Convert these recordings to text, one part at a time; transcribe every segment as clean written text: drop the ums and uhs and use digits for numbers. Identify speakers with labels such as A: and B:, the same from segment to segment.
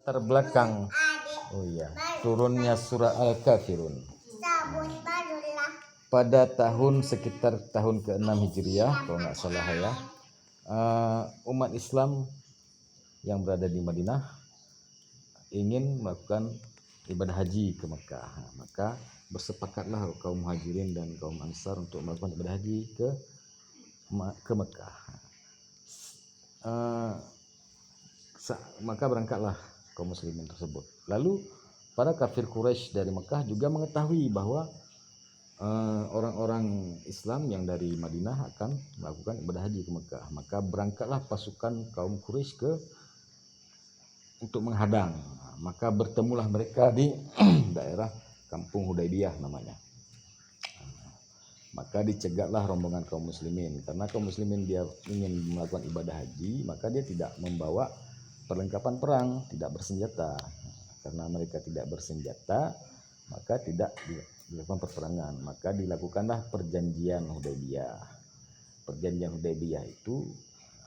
A: terbelakang. Oh iya, turunnya surah Al-Kafirun pada sekitar tahun ke-6 Hijriah kalau nggak salah ya. Umat Islam yang berada di Madinah ingin melakukan ibadah haji ke Mekah. Maka bersepakatlah kaum Muhajirin dan kaum Ansar untuk melakukan ibadah haji ke Mekah. Maka berangkatlah kaum muslimin tersebut. Lalu para kafir Quraisy dari Mekah juga mengetahui bahwa orang-orang Islam yang dari Madinah akan melakukan ibadah haji ke Mekah. Maka berangkatlah pasukan kaum Quraisy untuk menghadang. Maka bertemulah mereka di daerah Kampung Hudaybiyah namanya. Maka dicegatlah rombongan kaum muslimin, karena kaum muslimin dia ingin melakukan ibadah haji, maka dia tidak membawa perlengkapan perang, tidak bersenjata. Karena mereka tidak bersenjata, maka tidak dilakukan perperangan. Maka dilakukanlah perjanjian Hudaybiyah. Perjanjian Hudaybiyah itu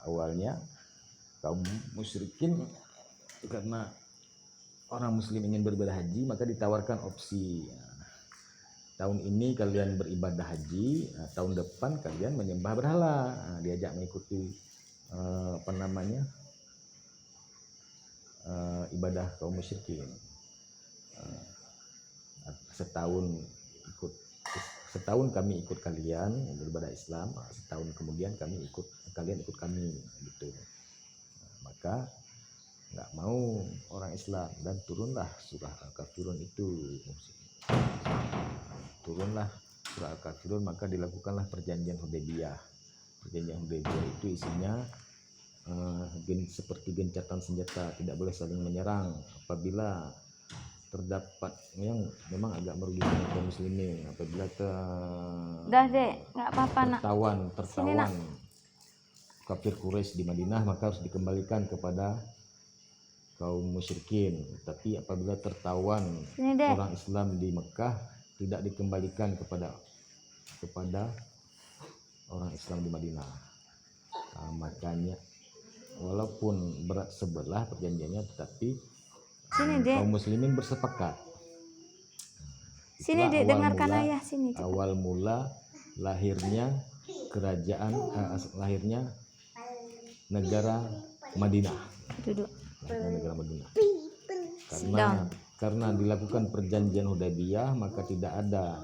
A: awalnya kaum musyrikin, karena orang muslim ingin beribadah haji, maka ditawarkan opsi, tahun ini kalian beribadah haji, tahun depan kalian menyembah berhala. Diajak mengikuti ibadah kaum musyrikin. Setahun kami ikut kalian beribadah Islam, setahun kemudian kalian ikut kami gitu. Maka nggak mau orang Islam, dan turunlah surah Al-Kafirun itu. Maka dilakukanlah perjanjian Hudaybiyah. Perjanjian Hudaybiyah itu isinya seperti gencatan senjata, tidak boleh saling menyerang. Apabila terdapat yang memang agak merugikan kaum muslimin, apabila tertawan kafir Quraisy di Madinah, maka harus dikembalikan kepada kaum musyrikin. Tapi apabila tertawan orang Islam di Mekah, tidak dikembalikan kepada orang Islam di Madinah. Makanya walaupun berat sebelah perjanjiannya, tetapi kaum muslimin bersepakat. Awal mula lahirnya negara Madinah. Negara Madinah. Karena dilakukan perjanjian Hudaybiyah, maka tidak ada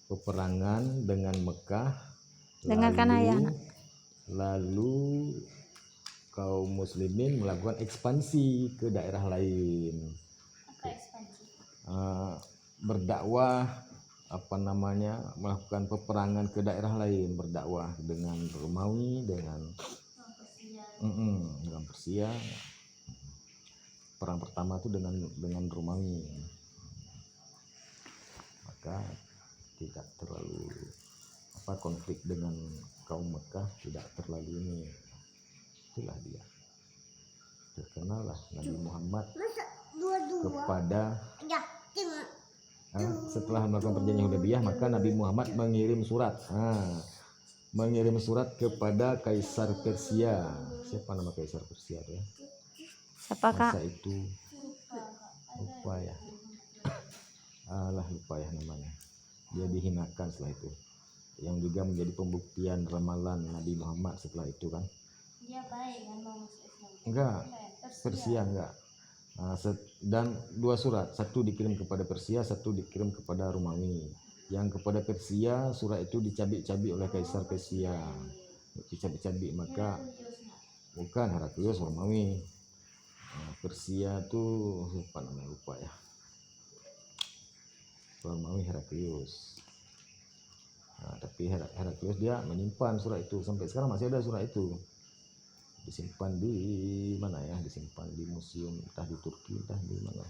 A: peperangan dengan Mekah. Lalu kaum muslimin melakukan ekspansi ke daerah lain. Berdakwah, melakukan peperangan ke daerah lain, berdakwah dengan Romawi, dengan Persia. Perang pertama itu dengan Romawi. Maka tidak terlalu konflik dengan kaum Mekah, tidak terlalu ini. Itulah dia. Terkenallah Nabi Muhammad kepada setelah melakukan perjanjian Hudaybiyah, maka Nabi Muhammad mengirim kepada Kaisar Persia. Siapa nama Kaisar Persia itu ya?
B: Siapakah?
A: Masa itu lupa ya namanya. Dia dihinakan setelah itu, yang juga menjadi pembuktian ramalan Nabi Muhammad setelah itu kan.
C: Dia baik kan Bang?
A: Enggak, Persia enggak. Dan 2 surat, satu dikirim kepada Persia, satu dikirim kepada Romawi. Yang kepada Persia, surat itu dicabik-cabik oleh Kaisar Persia. Dicabik-cabik, maka bukan Heraklius, Romawi. Persia tuh lupa ya. Romawi Heraklius. Tapi Heraklius dia menyimpan surat itu, sampai sekarang masih ada surat itu. Disimpan di mana ya? Disimpan di museum, entah di Turki, entah di mana.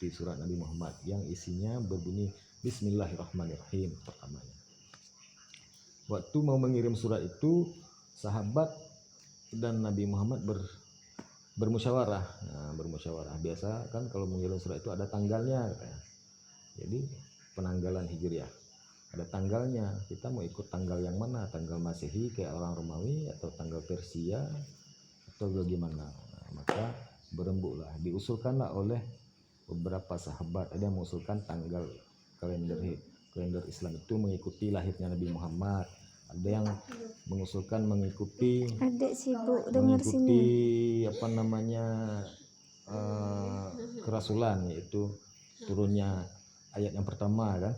A: Di surat Nabi Muhammad yang isinya berbunyi Bismillahirrahmanirrahim pertamanya. Waktu mau mengirim surat itu, sahabat dan Nabi Muhammad bermusyawarah. Bermusyawarah. Biasa kan kalau mengirim surat itu ada tanggalnya, katanya. Jadi penanggalan Hijriah ada tanggalnya. Kita mau ikut tanggal yang mana? Tanggal Masehi kayak orang Romawi, atau tanggal Persia, atau bagaimana? Maka berembuklah. Diusulkanlah oleh beberapa sahabat. Ada yang mengusulkan tanggal kalender Islam itu mengikuti lahirnya Nabi Muhammad. Ada yang mengusulkan mengikuti
B: Adik sibuk dengar sini.
A: apa namanya kerasulan, yaitu turunnya ayat yang pertama kan.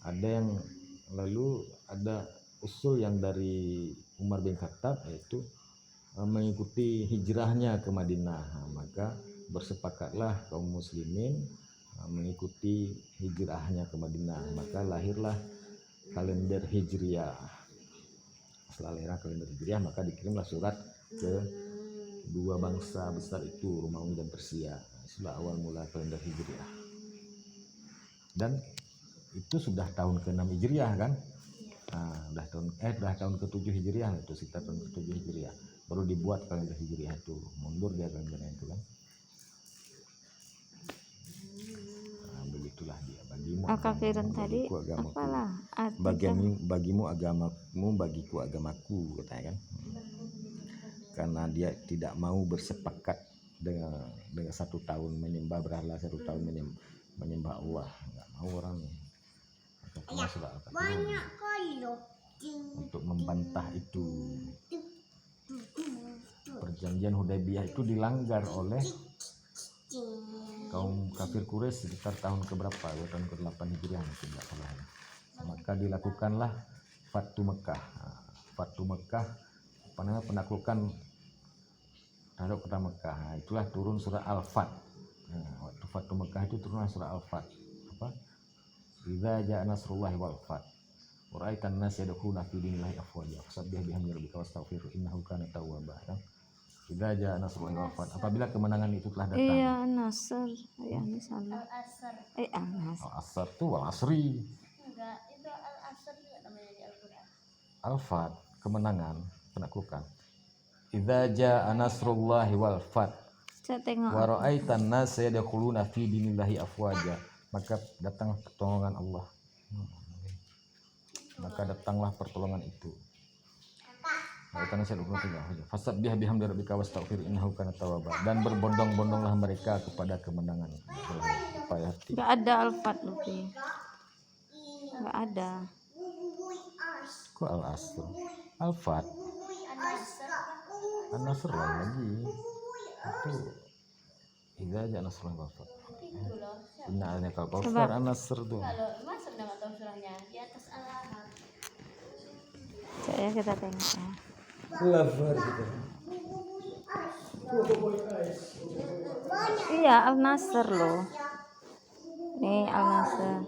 A: Ada yang lalu ada usul yang dari Umar bin Khattab, yaitu mengikuti hijrahnya ke Madinah. Maka bersepakatlah kaum muslimin mengikuti hijrahnya ke Madinah. Maka lahirlah kalender Hijriah. Setelah lahir kalender Hijriah, maka dikirimlah surat ke dua bangsa besar itu, Romawi dan Persia. Itulah awal mula kalender Hijriah. Dan itu sudah tahun ke-6 Hijriah kan? Udah tahun ke-7 Hijriah, itu sekitar tahun ke-7 Hijriah baru dibuat kalender Hijriah itu. Mundur dia kalendernya itu kan. Begitulah dia. Bagimu
B: Kafirin tadi
A: bagiku agamaku.
B: apalah
A: Bagimu agamamu, bagiku agamaku, katanya kan. Karena dia tidak mau bersepakat dengan 1 tahun menyembah berhala, 1 tahun menyembah Allah. Nggak mau orang nih. Maka surat Al-Fatihah untuk membantah itu. Perjanjian Hudaybiyah itu dilanggar oleh kaum kafir Quraisy sekitar tahun keberapa, tahun ke-8 Hijriah tidak salah. Maka dilakukanlah Fatu Mekah. Fatu Mekah penaklukan terhadap kota Mekah. Itulah turun surah Al-Fat. Waktu Fatu Mekah itu turunlah surah Al-Fat. Apa? Idza jaa nasrullahi wal fath wa ra'aitan nas yadkhuluna fi dinillahi afwaja fasabbih bihamdi rabbika wastaghfirhu innahu kana tawwaba. Idza jaa nasrullahi wal fath, apabila kemenangan itu telah datang.
B: Iya, Nasr. Ya, ini salah.
C: Al-Asr.
B: Nasr.
A: Al-Asr itu wal asri.
C: Enggak, itu Al-Asr juga namanya di Al-Quran.
A: Al-Fath, kemenangan, penaklukan. Idza jaa nasrullahi wal fath
B: Saya tengok.
A: wa ra'aitan nas yadkhuluna fi dinillahi afwaja, maka datanglah pertolongan Allah. Maka datanglah pertolongan itu. Fasabbih bihamdi rabbika wastaghfir innahu kana tawwaba. Dan berbondong-bondonglah mereka kepada kemenangan.
B: Enggak ada Al-Fat loh, Pi. Enggak ada.
A: Kok Al-Asr? Al-Fat. An-Nasr lagi. Itu idza jaa nasrullahi wal fath.
C: Itu loh.
A: Inna alaika al-kawthar, An-Nasr tuh.
C: Kalau masa udah nggak tahu surahnya di atas Al-Ahzab.
B: Saya kita tengok ya.
A: Lover gitu.
B: Iya, Al-Nasr loh. Nih Al-Nasr.